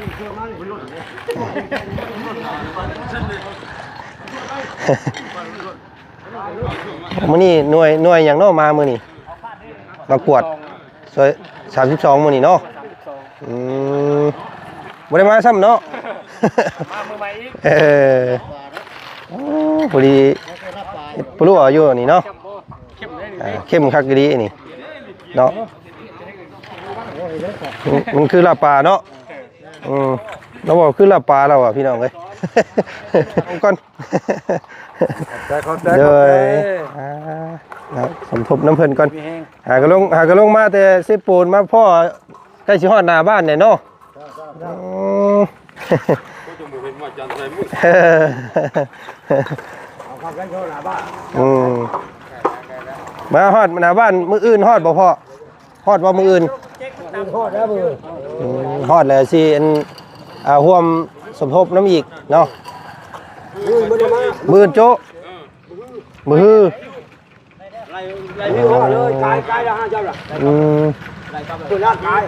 มื้อนี้หน่วยอย่างเนาะมามื้อนี้มากวดซอย32มื้อนี้เนาะบ่ได้มาซ้ำเนาะมามื้อใหม่อีกพอดีปลุกอยู่นี่เนาะเข้มคักดีนี่เนาะมันคือลาปลาเนาะเราบอกคือลาปลาเราอ่ะพี่น้องเอ้ยเอาก่อนเดี๋ยวสมทบน้ำเพลินก่อนหากระลงมาแต่เซปูนมาพ่อใกล้ชิฮอดหน้าบ้านเนี่ยเนาะมาฮอดหน้าบ้านมืออื่นฮอดบ่พ่อฮอดว่ามืออื่นฮอดแล้วฮอดแล้วสิห่วมสมทบน้ำอีกเนาะมือโจ๊มือเลยกายละ5เจ้าล่ะตัวลาดกาย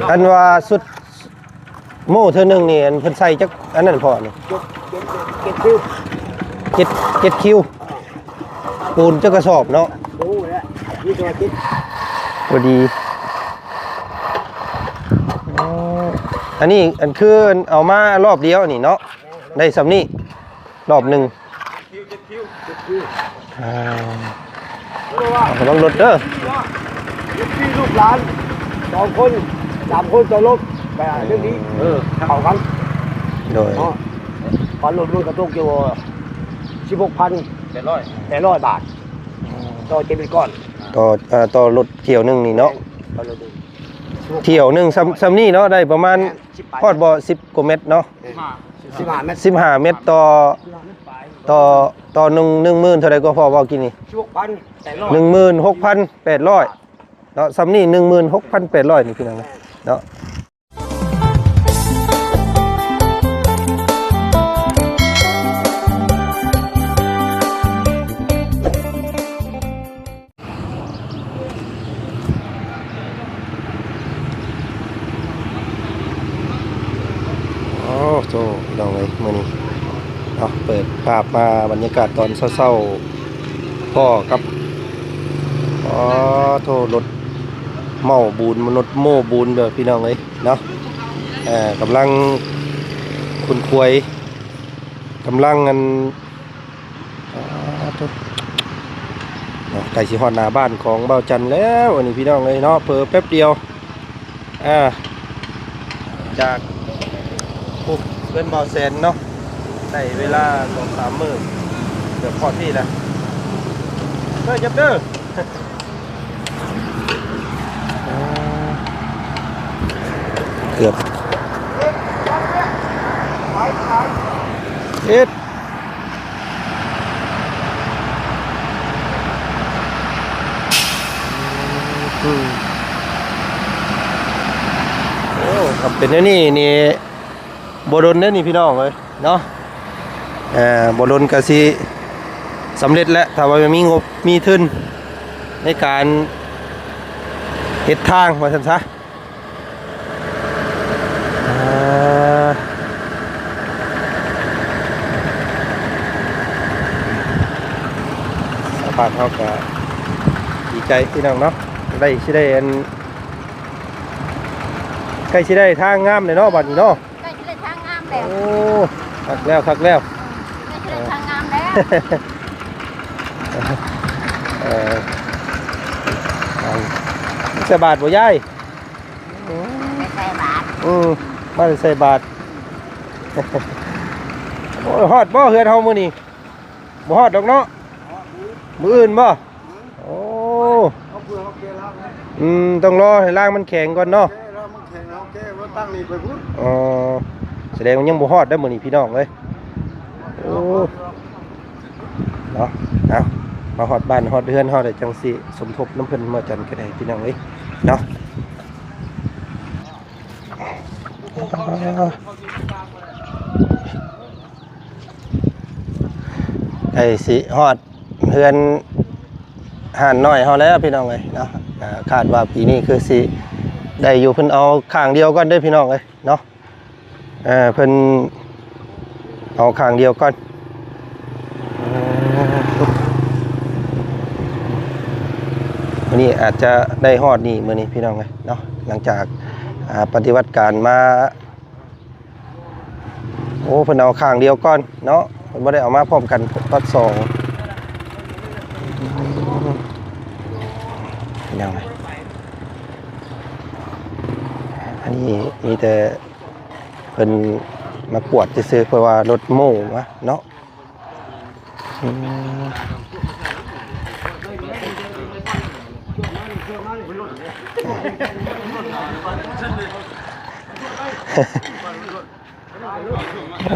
อันว่าสุดโม่เธอหนึ่งนี่เพิ่นใส่จักอันนั้นพอนี่7 คิวปูนจักกระสอบเนาะพอดีอันนี้อันคือเอามารอบเดียวนี่เนาะได้สำนี้รอบหนึ่งระวังรถเด้อพี่ลูกหลาน2 คน3 คนต่อรถไปเรื่องนี้เข้ากันโดยตอนรถกระตุกอยู่16,800 บาทต่อเจ็บเป็นก้อนต่อรถเที่ยวหนึ่งนี่เนาะเที่ยวหนึ่งซ้ำนี่เนาะได้ประมาณพอดบ่10 กว่าเมตรเนาะ15 เมตรต่อ10,000เท่าไรก็พอว่ากินนี่16,800เนาะซ้ำนี่16,800นี่พี่น้องเนาะโธ่พี่น้องเลยมื้อนี้เปิดภาพมาบรรยากาศตอนเศร้าๆพ่อกับโธ่รถเมาบูนรถโม่บูนแบบพี่น้องเลยเนาะกำลังคุณควยกำลังกันใกล้สิฮอดหน้าบ้านของเบาจันแล้วอันนี้พี่น้องเลยเนาะเพิ่มแป๊บเดียวจากเพื่อนเบาแสนเนาะได้เวลา2-3 มื้อเกือบพอที่แล้วเด้อจับเด้อเกือบเอ็ดโอ้ครับเป็นนี่บดลเนี่ยนี่พี่น้องเลยเนาะบดลกะสิสำเร็จแล้วถ้าว่ามีงบมีทุนในการเฮ็ดทางว่าซั่นซะบ้านเฮาก็ดีใจพี่น้องเนาะได้สิได้ใกล้สิได้ทางงามเลยเนาะบัดนี้เนาะโอ้คักแล้วไม่ใช่ทางงามแล้วใส่บาทบ่ยายไม่ใส่บาทไม่ได้ใส่บาทโอ้ฮอดบ่เฮือนเฮามื้อนี้บ่ฮอดดอกเนาะมื้ออื่นบ่โอ้ต้องรอให้ล่างมันแข็งก่อนเนาะตั้งนี่ไปพุ่นแสดงว่ายังบ่ฮอดได้มื้อนี้พี่น้องเลยโอ้เนาะเอามาฮอดบ้านฮอดเรือนเฮาได้จังสิสมทบน้ำเพิ่นมาจันก็ได้พี่น้องเอ้ยเนาะไอ้สิฮอดเรือนห่านน้อยเฮาแล้วพี่น้องเอ้ยเนาะคาดว่าปีนี้คือสิ ได้อยู่เพิ่นเอาข้างเดียวก่อนเด้อพี่น้องเอ้ยเนาะเพิ่นเอาข้างเดียวก่อนวันนี้อาจจะได้ฮอดนี่มื้อนี้พี่น้องเอ้ยเนาะหลังจากปฏิบัติการมาโอ้เพิ่นเอาข้างเดียวก่อนเนาะเพิ่นบ่ได้เอามาพร้อมกันตอน2พี่น้องเอ้ยอันนี้มีแต่เพิ่นมากวดซื้อเพื่อว่ารถโม่วะเนาะ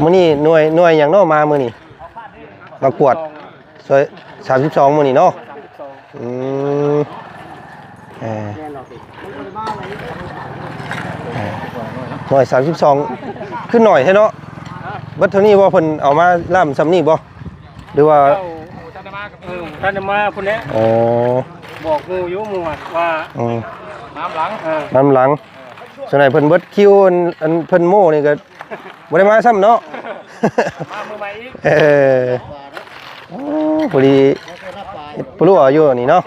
มื้อนี้หน่วยอย่างเนาะมามื้อนี้มากวดซอย32มื้อนี้เนาะหน่วย32ขึ้นหน่อยใช่เนาะบัดเท่านี้บ่เพิ่นเอามาล่ำซำนี้บ่หรือว่าท่านมาพุ่นแหละอ๋อบอกงูอยู่หมู่ว่าน้ำหลังส่วนไหนเพิ่นเบิดคิวอันเพิ่นโม่นี่ก็บ่ได้มาซ้ำเนาะมามือใหม่อีกพอดีปลัวอยู่นี่เนาะ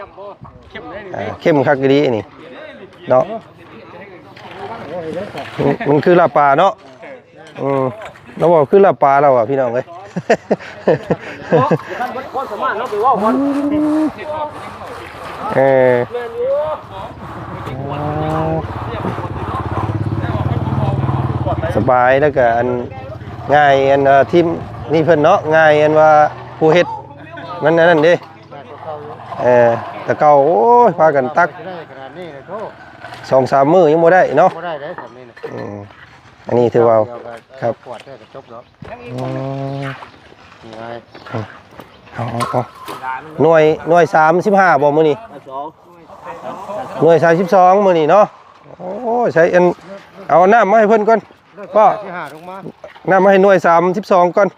เข้มคักดีนี่เนาะมันคือลาบปลาเนาะเราบอกคือลาบปลาเราอ่ะพี่น้องเอ้ยสบายแล้วก็อันง่ายอันทีมนี่เพิ่นเนาะง่ายอันว่าผู้เฮ็ดมันนั่นเด้แต่เก่าโอ้ยพากันตัก2-3 มื้อยังบ่ได้เนาะอันนี้ถือว่าครับหน่วย35บ่มื้อนี้หน่วย32มื้อนี้เนาะโอ้ใช้เอาน้ำมาให้เพิ่นก่อนก็น้ำมาให้หน่วย32ก่อน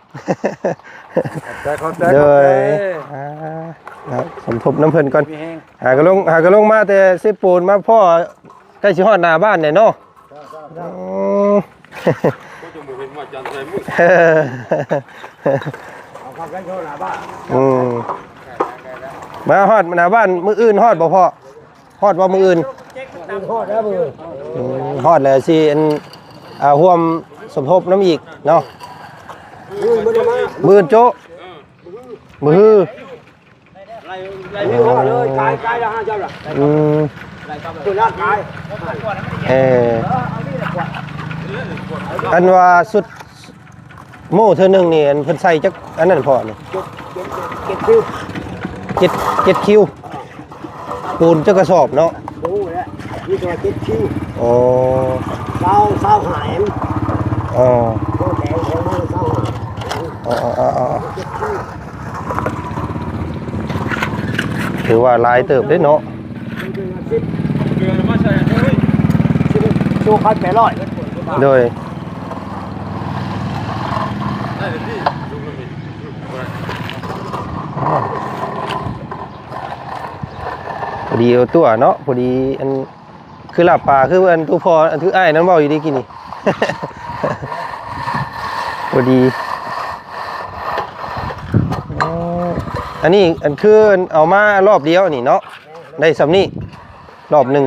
เด้อสมทบน้ำเพิ่นก่อนหากระลงมาแต่เซปูนมาพ่อใกล้สิฮอดหน้าบ้านเนี่ยเนาะมาฮอดหน้าบ้านมื้ออื่นฮอดบ่พ่อฮอดบ่มื้ออื่นฮอดแล้วมื้อฮอดแล้วสิร่วมสมทบน้ำอีกเนาะมื้อโจ๊ะมื้อเลยกายละ5เจ้าล่ะตัวลาดกายอันว่าสุดโม่เธอหนึ่งนี่อันเพิ่นใส่จักอันนั้นพอนี่7 คิวปูนจักกระสอบเนาะโอ้ยนี่ตัว7 คิวอ๋อเศร้าหายอ๋อถือว่าลายเติบได้เนาะโชว์คัน800โดยพอดีเอาตัวเนาะพอดีอันคือลาบปลาคืออันตัวพออันคืออ้ายนั้นเว้าอยู่ดีกินนี่ พอดีอันนี้อันคือเอามารอบเดียวนี่เนาะได้สำนี้รอบหนึ่ง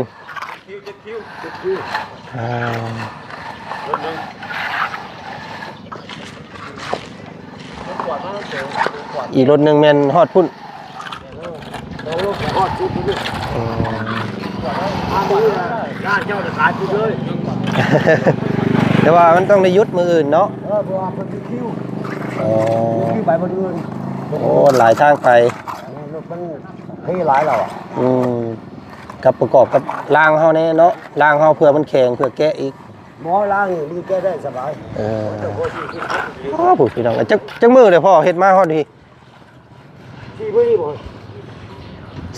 อีกรถหนึ่งแมนฮอดพุ่นแต่ว่ามันต้องได้ยุดมืออื่นเนาะไปมืออื่นโอ้หลายทางไปมันที่หลายเราอ่ะกับประกอบกับล่างเขาเนี่ยเนาะล่างเขาเพื่อมันแข็งเพื่อแกะอีกหมอล่างนี่แกะได้สบายผู้พี่น้องจักมือเลยพ่อเฮ็ดมาฮอดดี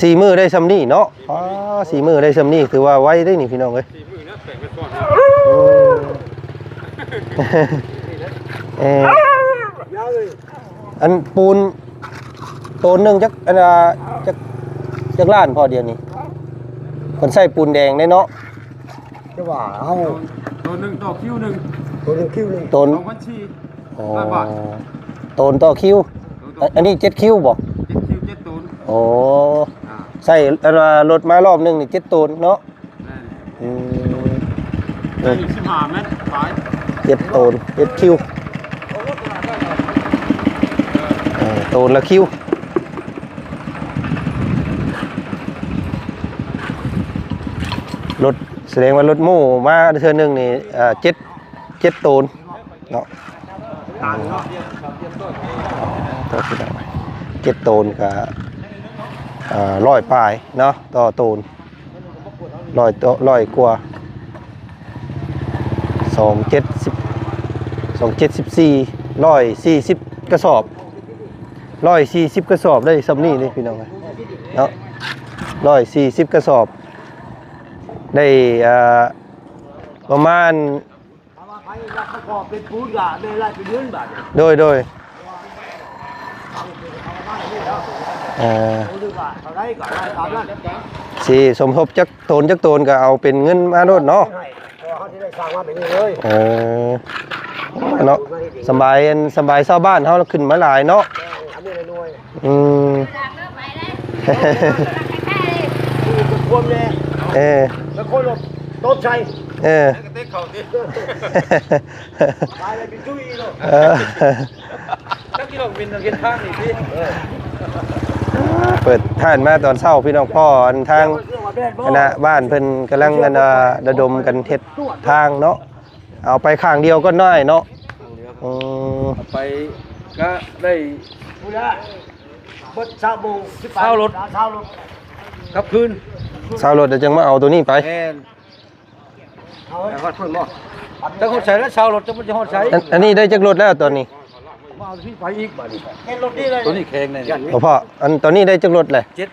4 มื้อได้ซ้ำนี่เนาะ4 มื้อได้ซ้ำนี่ถือว่าไว้ได้นี่พี่น้องเอ้ยอันปูนโตนหนึ่งจักล้านพอเดียวนี่คนใส่ปูนแดงได้เนาะ จะว่าเอา ตัวหนึ่งต่อคิวหนึ่ง ตัวนึงคิวนึง โตน 2,400 อ๋อ ล้านบาท โตนต่อคิวอันนี้7คิวบ่ 7คิว7ตูน โอ้ใส่รถมารอบหนึงนี่7โตนเนาะอืม ได้อยู่15 เมตรไป 7โตน7คิวโตนละคิวรถแสดงว่ารถหมู่มาเทื่อหนึงนี่7โตนเนาะ7โตนกับ100ปลายเนาะต่อโตน100กว่า140กระสอบ140กระสอบได้ซ้ำนี่นี่พี่น้องเนาะ140กระสอบได้ประมาณ เอามาไปรักประกอบเป็นปูนกะได้ไล่เป็นเดือนบาท โดยเอาดูว่าเท่าไรก็ได้ตามนั้น สิสมทบจักโตนก็เอาเป็นเงินมาโนดเนาะ ให้พอเขาที่ได้สร้างมาเป็นนี่เลย เนาะสบายชาวบ้านเฮาขึ้นมาหลายเนาะ ทำนี่หน่วย อืม รวมเนี่ย แล้วคนรถต้นชัย เออ กระเตะเข่าดิ ตายเลยเป็นจุ้ยเลย ตั้งกิโลบินทางเฮ็ดทางนี่พี่ เปิดท่านมาตอนเช้าพี่น้องพ่ออันทางคณะบ้านเพิ่นกำลังกันระดมกันเฮ็ดทางเนาะเอาไปข้างเดียวก็น้อยเนาะอืม ไปก็ได้ พูดละเบิดชาวโมงชาวรถ กลับคืน เช้ารถเดี๋ยวจังมาเอาตัวนี้ไป แม่น เอา แต่ฮอดเพิ่นบ่แต่คนใช้แล้วชาวรถจะมันจะฮอดใช้ อันนี้ได้จักรถแล้วตอนนี้ มาเอาพี่ไปอีกบัดนี้ เห็นรถนี่เลย ตัวนี้แข็งเลยนี่ พ่ออันตอนนี้ได้จักรถเลย เจ็ด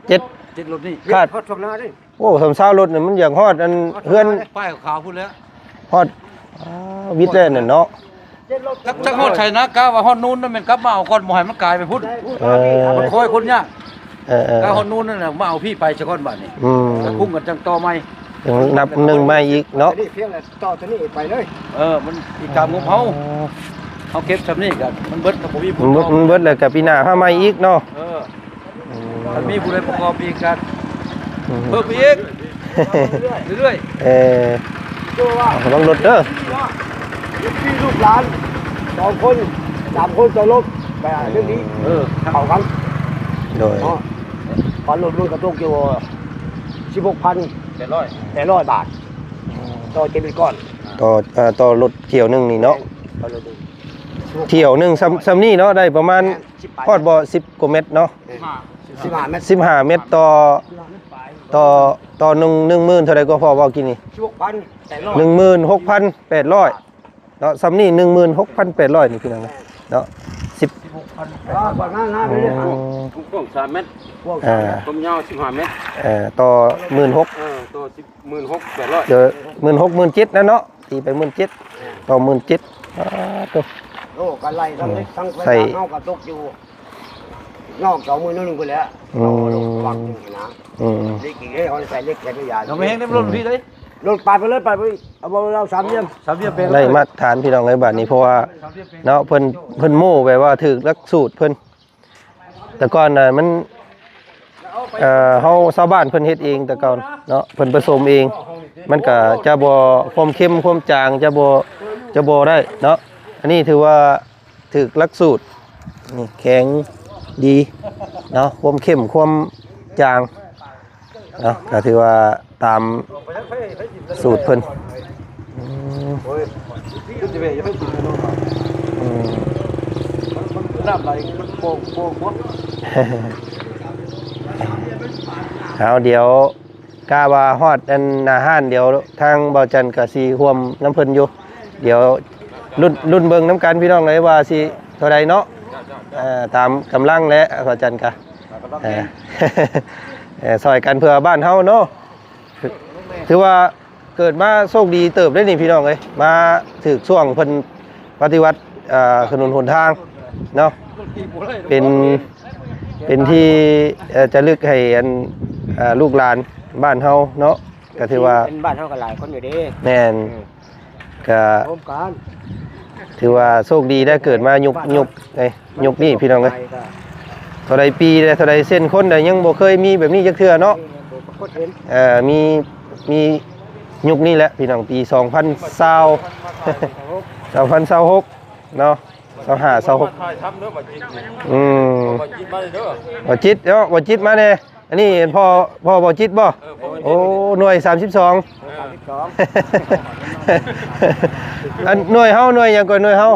เจ็ด เจ็ดรถนี่ คาด ฮอดช่วงหน้าดิ โอ้สำเช้ารถเนี่ยมันอย่างฮอดอันเพื่อน ป้ายขาวพูดแล้ว ฮอดวิทย์เลยน่ะเนาะ จักฮอดใช้นะกะว่าฮอดนู้นนั่นแม่นกลับมาเอาก่อนบ่ให้มันกลายไปพุ่น เออ มันคอยคนยาก เออ กะฮอดนู้นนั่นน่ะมาเอาพี่ไปซะก่อนบัดนี้ อืม แล้วคุ้มกันจังต่อใหม่ ยังนับหนึ่งมาอีกเนาะ นี่เพียงแต่ต่อตัวนี้ไปเลย มันอีกตามงบเฮาเก็บซำนี้กันมันเบิดกับบ่มีผู้ มันเบิดเลยกับปีหน้าพามาอีกเนาะ มันมีผู้ใดประกอบอีกกัน อืม เพิ่มอีกเรื่อย เออ ตัวว่า ลองรถเด้อ ลูกพี่ลูกหลาน2 คน3 คนต่อรถไปเรื่องนี้เข้ากัน โดย ตอนรถรุ่นกระตุกอยู่16,800 บาทต่อเจ็ดก้อน ต่อรถเที่ยวหนึงนี่เนาะ ต่อรถนึง เที่ยวหนึงซ้ำนี่เนาะได้ประมาณฮอดบ่10กว่าเมตรเนาะ 15 เมตร 15เมตรต่อ10,000เท่าใดก็พอเว้ากินนี่ 16,800 16,800เนาะซ้ำนี่16,800นี่พี่น้องเนาะ10 ก่อนหน้าไปเลย ทุกกว้าง3เมตร ความยาว15เมตร ต่อ16,000 ตัว16,800 เดี๋ยว16,000 17,000นะเนาะตีไป17,000ต่อ17,000ตัว โอ้กันไล่ทั้งเล็กทั้ง ใส่ เฮากระตุกอยู่นอก20,000นึงไปแล้วฟังนะ อืม เล็กอีกเขาใส่เล็กแค่ตัวอย่าง เราไม่แห้งได้รถพี่เลย รถไปเลยไปเอาเรา3เยี่ยม 3เดือนเป็น ได้มาตรฐานพี่น้องในบัดนี้เพราะว่าเนาะเพิ่นโม่แบบว่าถูกหลักสูตรเพิ่นแต่ก่อนน่ะมันเฮาชาวบ้านเพิ่นเฮ็ดเองแต่ก่อนเนาะเพิ่นผสมเอง มันก็จะบ่ความเข้มความจางจะบ่ได้เนาะอันนี้ถือว่าถูกหลักสูตรนี่แข็งดีเนาะความเข้มความจางเนาะก็ถือว่าตามสูตรเพิ่นน้ำไหลโป่ง เอาเดี๋ยวกาว่าฮอดอันอาหารเดี๋ยวทางเบาจันทร์ก็สิร่วมน้ำเพิ่นอยู่เดี๋ยวรุ่นเบิ่งน้ำกันพี่น้องเลยว่าสิเท่าใดเนาะตามกำลังและเบาจันทร์ก็ซอยกันเพื่อบ้านเฮาเนาะถือว่าเกิดมาโชคดีเติบได้นี่พี่น้องเอ้ยมาถึกช่วงเพิ่นปฏิวัติถนนหนทางเนาะเป็นที่จะลึกให้อันลูกหลานบ้านเฮาเนาะ ก็ถือว่า เป็นบ้านเฮาก็หลายคนอยู่เด้ แม่นก็ ร่วมกัน ถือว่าโชคดีได้เกิดมายุคนี้พี่น้องเอ้ยเท่าใดปีได้เท่าใดเส้นคนได้ยังบ่เคยมีแบบนี้จักเทื่อเนาะมียุคนี้แหละพี่น้องปี2020 2026เนาะ25 26บ่จิตเนาะบ่จิตมาแน่อันนี้พ่อบ่จิตบ่โอ้หน่วย32อันหน่วยเฮาหน่วยหยังก่อนหน่วยเฮา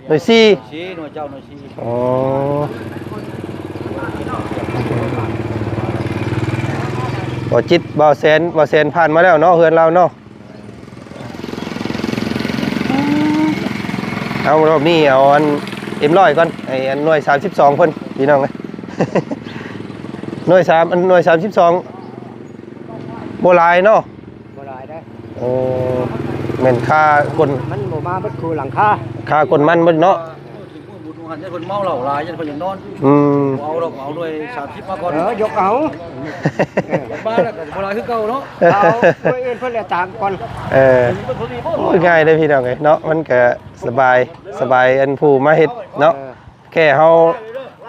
หน่วย4ชี้หน่วยเจ้าหน่วยชี้ อ๋อบ่จิตบ่แสนผ่านมาแล้วเนาะเฮือนเราเนาะเอารอบนี้เอาอันM100ก่อนไอ้อันหน่วย32เพิ่นพี่น้องเอ้ย หน่วย3อันหน่วย32บ่หลายเนาะ บ่หลายได้ โอ้แม่นค่ากล มันบ่มาเบิดคูหลังคา ค่ากลมันเบิดเนาะ บุญหันจะคนเมาเหล้าหลายจะคนยังนอน อืม เอาดอกเอาด้วย30มาก่อน ยกเอา บ้านแล้วก็บ่หลายคือเก่าเนาะ เอาเพิ่นเพิ่นแล้วตามก่อน โอ้ยง่ายเลยพี่น้องเอ้ยเนาะมันก็สบายอันผู้มาเฮ็ดเนาะแค่เฮา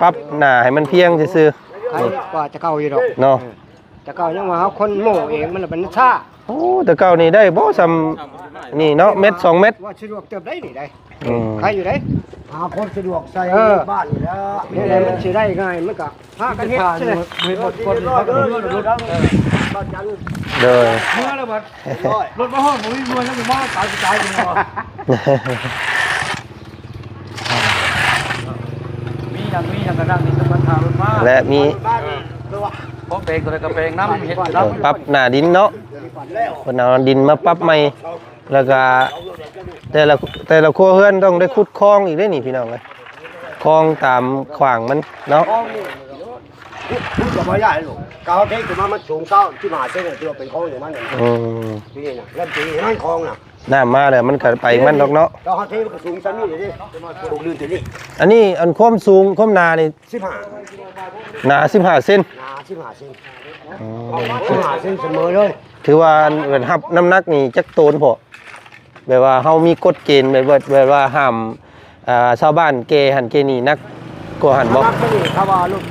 ปรับหน้าให้มันเพียงซื่อ ใครกว่าจะเก่าอยู่ดอก ๆเนาะ จะเก่ายังว่าเฮาคนโม่เองมันเป็นช้า โอ้แต่เก่านี่ได้บ่ซำนี่เนาะเม็ด2เม็ด ว่าสะดวกเติบได้นี่ได้ อืม ใครอยู่ได้ หาคนสะดวกใส่ บ้านนี่แล้วนี่แหละมันสิได้ง่ายมันก็พากันเฮ็ดใช่ไหม หมดคนพากันเมื่อรถ เด้อ เมื่อแล้วบัดรถมาห้องผมมีมวยแล้วมีมาตายกระจายกันเนาะ มีอย่างกระดังนี่ต้องมาทารถมา และมี พร้อมเพลงตัวใดก็เพลงน้ำเฮ็ดน้ำ ปรับหน้าดินเนาะเพิ่นเอาดินมาปรับใหม่แล้วก็แต่ละครัวเรือนต้องได้ขุดคลองอีกได้นี่พี่น้องเอ้ยคลองตามขวางมันเนาะ พูดกับพ่อใหญ่ลูกกาวเทคมามันสูงเต้าที่มหาเส้นที่เราเป็นคลองอย่างนั้นเนี่ย อืม ที่นี่นะเริ่มตีนั่นคลองน่ะ น้ำมาแล้วมันก็ไปมันดอกเนาะ กาวเทคมันสูงชั้นนี้เลยดิถูกลื่นตัวนี้ อันนี้อันความสูงความหนานี่ 15 หนา15เซน หนา15 เซน15 เซนเสมอเลย ถือว่าเหมือนรับน้ำหนักนี่จักโตนพอแบบว่าเฮามีกฎเกณฑ์แบบว่าห้ามชาวบ้านเกหันเกนี่นักกว่าหันบ่ นักนี่ถ้าว่าลูก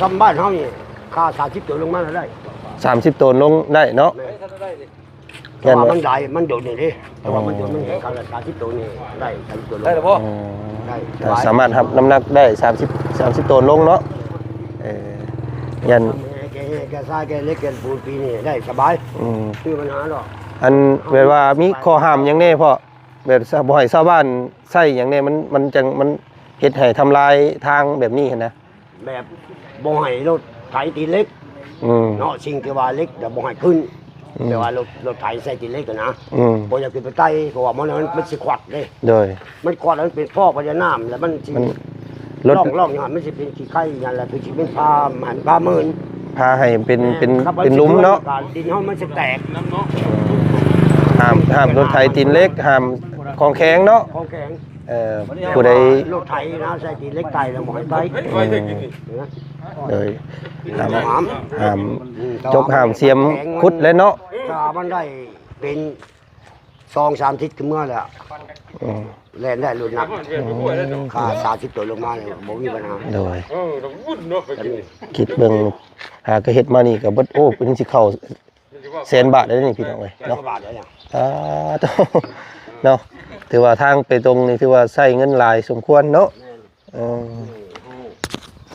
ทำบ้านเฮานี่ค่า30ตัวลงมาได้ 30โตนลงได้เนาะ เพราะว่ามันได้มันโดดนี่ดิแต่ว่ามันโดดมันการละ30ตัวนี่ได้30ตัวลง ได้หรือเปล่า อ๋อ ได้ แต่สามารถรับน้ำหนักได้30โตนลงเนาะยัน แกซ่าแกเล็กแกปูนปีนี่ได้สบาย อืม คือปัญหาหรอก อันแบบว่ามีข้อห้ามหยังแน่พ่อแบบบ่ให้ชาวบ้านใช้หยังแน่มันจังมันเฮ็ดให้ทำลายทางแบบนี้หั่นนะ แบบบ่ให้รถไถตีเล็ก อืม เนาะสิ่งที่ว่าเล็กเดี๋ยวบ่ให้ขึ้น อืม แต่ว่ารถไถใส่ตีเล็กกันนะ อืม บ่อยากขึ้นไปใต้เพราะว่ามันสิขวัดเด้ โดย มันขวัดแล้วมันเป็นพ่อพญาน้ำแล้วมันสิ มันรถ ร่องอย่างนั้นมันสิเป็นขี้ไข่อย่างนั้นแหละคือสิเป็นพาหันพาหมื่น พาให้เป็น ครับ เป็นหลุมเนาะ ดินเฮามันสิแตก ห้ามรถไถตีนเล็กห้ามของแข็งเนาะ ของแข็ง ผู้ใด รถไถนะใส่ตีเล็กไตแล้วบ่ให้ไป โดยห้าม หาม ห้ามจกห้ามเสียมขุดและเนาะ ถ้ามันได้เป็น2-3ทิศขึ้นเมื่อแล้ว อืม แล่นได้รุ่นหนักค่า30ตัวลงมาเลยบ่มีปัญหา โดยคิดเบิ่งหากระเฮ็ดมานี่ก็เบิดโอ้เป็นสิเข้าแสนบาทได้นี่พี่น้องเอ้ย เนาะ เนาะ บาทแล้วเนี่ย โตเนาะถือว่าทางไปตรงนี่ถือว่าใช้เงินหลายสมควรเนาะอืม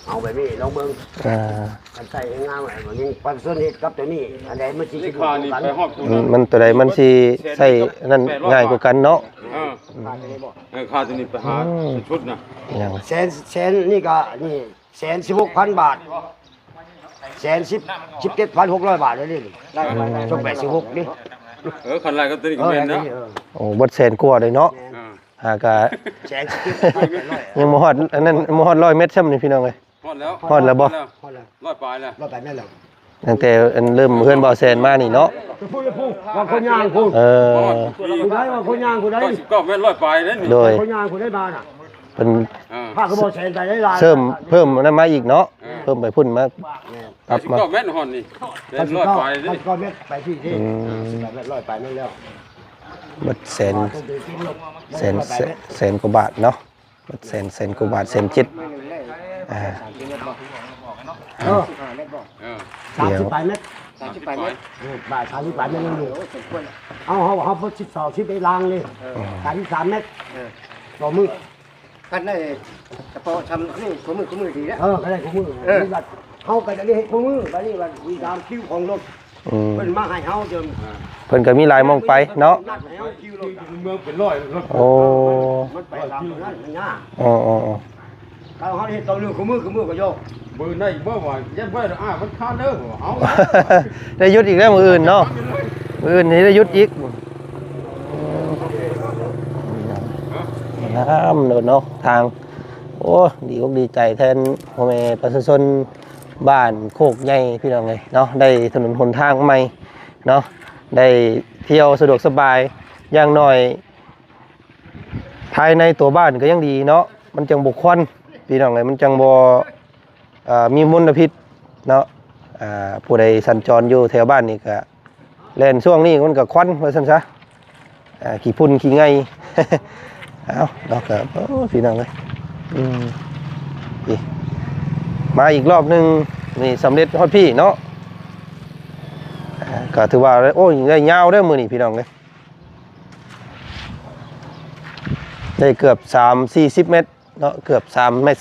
เอาแบบนี้ลองเบิ่ง อ่า กันใส่งามไว้มันยังปันส่วนเฮ็ดกับตัวนี้อันใดมันสิสิกัน มันตัวใดมันสิใช้นั่นง่ายกว่ากันเนาะ ค่าตัวนี้ไปหาชุดนะ อย่าง แสนนี่ก็นี่116,000 บาท117,600 บาทเลยนี่ได้ช่วง86นี่ คันไรก็ตัวนี้ก็เป็นนะ โอ้บ่แสนกว่าเลยเนาะหากะ แสน ยังบ่ฮอดอันนั้นบ่ฮอด100 เมตรซ้ำนี่พี่น้องเอ้ย ฮอดแล้ว ฮอดแล้วบ่ พอแล้ว ร้อยปลายแล้ว บ่ไปแม่นแล้ว ตั้งแต่อันเริ่มเฮือนบ่อแสนมานี่เนาะ พูดว่าคนย่างคุณ เออ ผู้ใดว่าคนย่างผู้ใด 19 เมตรร้อยปลายนั่นนี่ โดย คนย่างผู้ใดมาน่ะ เพิ่น ผ้ากระบอกแสนใจได้ลาย เพิ่มนั้นมาอีกเนาะเพิ่มไปพุ่นมาปรับมา ก็แม่นหอนนี่เล่นรอดไปดิ ก็เม็ดไปที่ที่เม็ดร้อยไปนั่นแล้ว เบิดแสนกว่าบาทเนาะเบิดแสนกว่าบาท1,700,000เออ เออ 30 เม็ดบาท30 เม็ดนั่นอยู่เอาพอ12ไปล้างเลย33 เม็ดต่อมือ กันได้เฉพาะทำนี่ขมือดีแล้ว ก็ได้ของมือเขาก็จะได้ให้ของมือบัดนี้วันวีตามคิวของรถเพิ่นมาให้เฮาจน เพิ่นก็มีหลายหมองไปเนาะ นัดให้เฮาคิวรถ เมืองเป็นร้อยรถ โอ้ มันไปตามนั้นมันยาก อ๋อ ถ้าเฮาเฮ็ดต่อเรื่องของมือก็โยก มือในบ่ว่ายันไว้มันคาเด้อเอา ได้ยุดอีกแล้วมืออื่นเนาะมืออื่นนี่ได้ยุดอีกน้ำเนาะทางโอ้ดีอกดีใจแทนพ่อแม่ประชาชนบ้านโคกใหญ่พี่น้องเลยเนาะได้ถนนหนทางใหม่เนาะได้เที่ยวสะดวกสบายอย่างน้อยภายในตัวบ้านก็ยังดีเนาะมันจังบุคคลพี่น้องเลยมันจังบ่มีมลพิษเนาะผู้ใดสัญจรอยู่แถวบ้านนี่ก็เล่นช่วงนี้มันก็ควันว่าซั่นซะขี้พุ่นขี้ไง เอาดอกกับพี่น้องเลยมาอีกรอบหนึ่งนี่สำเร็จฮอดพี่เนาะก็ถือว่าโอ้ยได้ยาวได้มือนี่พี่น้องเลยได้เกือบ30-40 เมตรเนาะเกือบ3 เมตร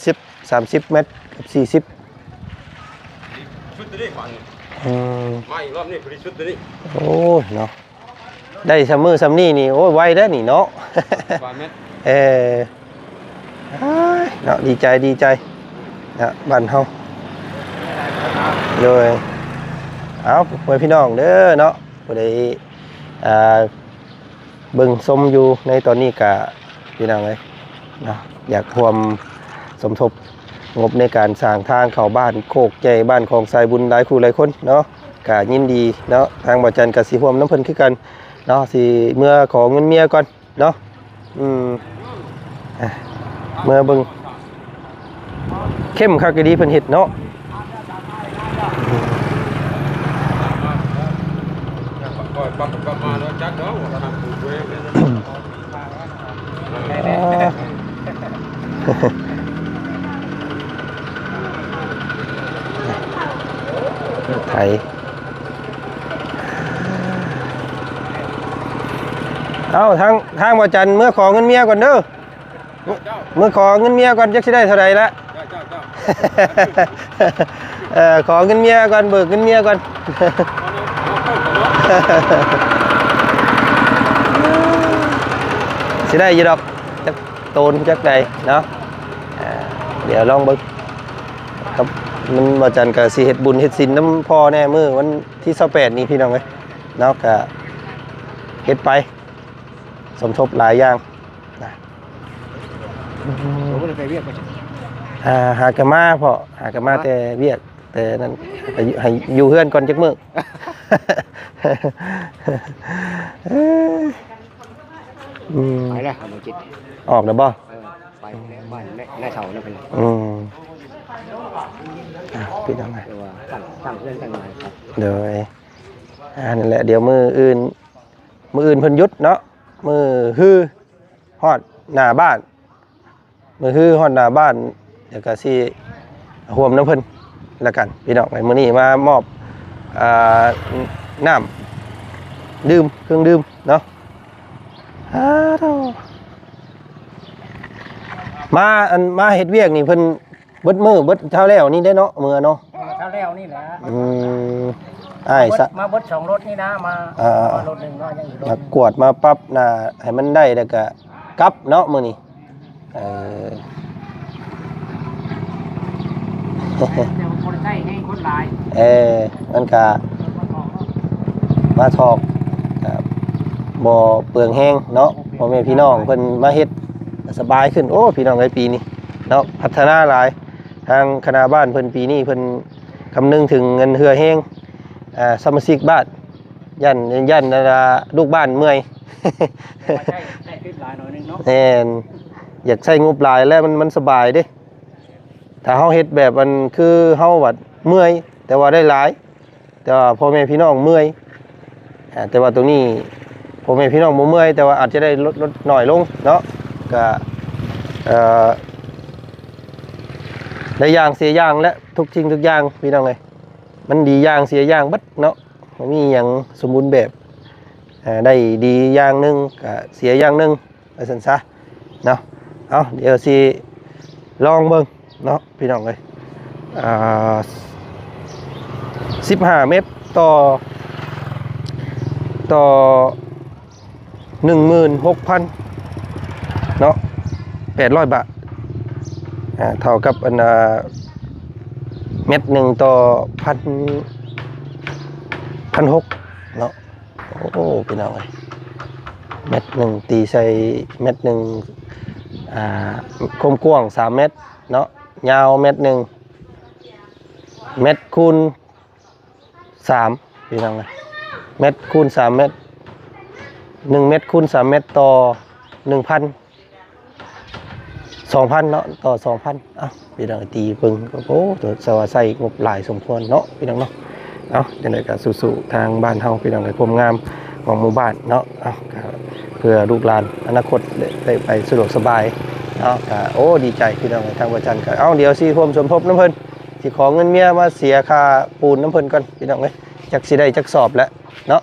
30 เมตรเกือบ40 ชุดตัวนี้ก่อนมาอีกรอบนี้พอดีชุดตัวนี้ โอ้ยเนาะได้ซัมเมอร์ซัมนี่นี่โอ้ยไวได้นี่เนาะ บาทเม็ด เนาะดีใจนะบ้านเฮาเลยเอาไว้พี่น้องเด้อเนาะบ่ได้เบิ่งชมอยู่ในตอนนี้ก็พี่น้องเอ้ยเนาะอยากร่วมสมทบงบในการสร้างทางเข้าบ้านโคกใหญ่บ้านของสายบุญหลายคู่หลายคนเนาะก็ยินดีเนาะทางบ่จันก็สิร่วมน้ำเพิ่นคือกันเนาะสิเมื่อขอเงินเมียก่อนเนาะเมื่อเบิ่งเข้มคักดีเพิ่นเฮ็ดเนาะ ก็ปักมาแล้วจัดเนาะทำถูกเว้ย ไทยเอาทางบ่จันเมื่อขอเงินเมียก่อนเด้อเมื่อขอเงินเมียก่อนจักสิได้เท่าไหร่ละ ขอเงินเมียก่อนเบิกเงินเมียก่อน สิได้อยู่ดอกจักโตนจักใดเนาะเดี๋ยวลองเบิ่งครับมันบ่จันก็สิเฮ็ดบุญเฮ็ดศีลนำพ่อแน่มื้อวันที่28นี้พี่น้องเอ้ยเนาะก็เฮ็ดไปสมทบหลายอย่างนะ ผมก็เลยไปเรียกไป หากะมาพ่อหากะมาแต่เวียกแต่นั้นให้อยู่เฮือนก่อนจักมื้อ ไปแล้วครับจิต ออกแล้วบ่ ไปบ้านแม่เฒ่านั่นเป็น พี่น้องไง ตัวตั้งเรื่องตั้งมาครับ เดี๋ยวนั่นแหละเดี๋ยวมืออื่นเพิ่นหยุดเนาะมือฮือฮอดหน้าบ้านมือฮือฮอดหน้าบ้านเดี๋ยวก็สิร่วมน้ำเพิ่นแล้วกันพี่น้องไงมื้อนี้มามอบน้ำดื่มเครื่องดื่มเนาะมาเฮ็ดเวียกนี่เพิ่นเบิดมื้อเบิดเช้าแล้วนี่ได้เนาะมื้อเนาะ ถ้าแล้วนี่แหละ อ้ายซะ มาเบิด2รถนี่นะมารถหนึ่งก็ยังอีกรถ มากวดมาปั๊บน่ะให้มันได้แล้วก็กลับเนาะมื้อนี้เดี๋ยวคนใช้ให้คนหลาย มันก็มาถอกกับบ่เปลืองแห้งเนาะพ่อแม่พี่น้องเพิ่นมาเฮ็ดสบายขึ้นโอ้พี่น้องไอ้ปีนี้เนาะพัฒนาหลายทางคณะบ้านเพิ่นปีนี้เพิ่นคำนึงถึงเงินเหือแห้งสมาชิกบ้านยันลูกบ้านเมื่อย ใช้ขึ้นหลายหน่อยนึงเนาะ แม่น อยากใช้งบหลายแล้วมันสบายเด้ถ้าเฮาเฮ็ดแบบมันคือเฮาว่าเมื่อยแต่ว่าได้หลายแต่ว่าพ่อแม่พี่น้องเมื่อยแต่ว่าตรงนี้พ่อแม่พี่น้องบ่เมื่อยแต่ว่าอาจจะได้ลดน้อยลงเนาะก็ได้อย่างเสียอย่างและทุกสิ่งทุกอย่างพี่น้องเอ้ยมันดีอย่างเสียอย่างเบิดเนาะบ่มีหยังสมบูรณ์แบบได้ดีอย่างหนึงก็เสียอย่างหนึงว่าซั่นซะเนาะเอาเดี๋ยวสิลองเบิ่งเนาะพี่น้องเอ้ย15 เมตรต่อ 16,000 เนาะ800 บาทเท่ากับเม็ดหนึ่งต่อ1,600เนาะโอ้พี่น้องเอ้ยเม็ดหนึ่งตีใส่เม็ดหนึ่งกว้าง3 เมตรเนาะยาวเม็ดหนึ่งเม็ดคูณ3พี่น้องเอ้ยเม็ดคูณ3 เมตร1 เมตรคูณ3 เมตรต่อ 1,000 2,000 เนาะต่อ 2,000พี่น้องตีเบิ่งก็โอ้ตัวสว่าใส่งบหลายสมควรเนาะพี่น้องเนาะจังได๋ก็สู้ๆทางบ้านเฮาพี่น้องให้ความงามของหมู่บ้านเนาะเพื่อลูกหลานอนาคตได้ไปสะดวกสบายเนาะก็โอ้ดีใจพี่น้องทางประจันก็เดี๋ยวสิร่วมสมทบน้ำเพิ่นสิขอเงินเมียมาเสียค่าปูนน้ำเพิ่นก่อนพี่น้องเอ้ยจักสิได้จักสอบแล้วเนาะ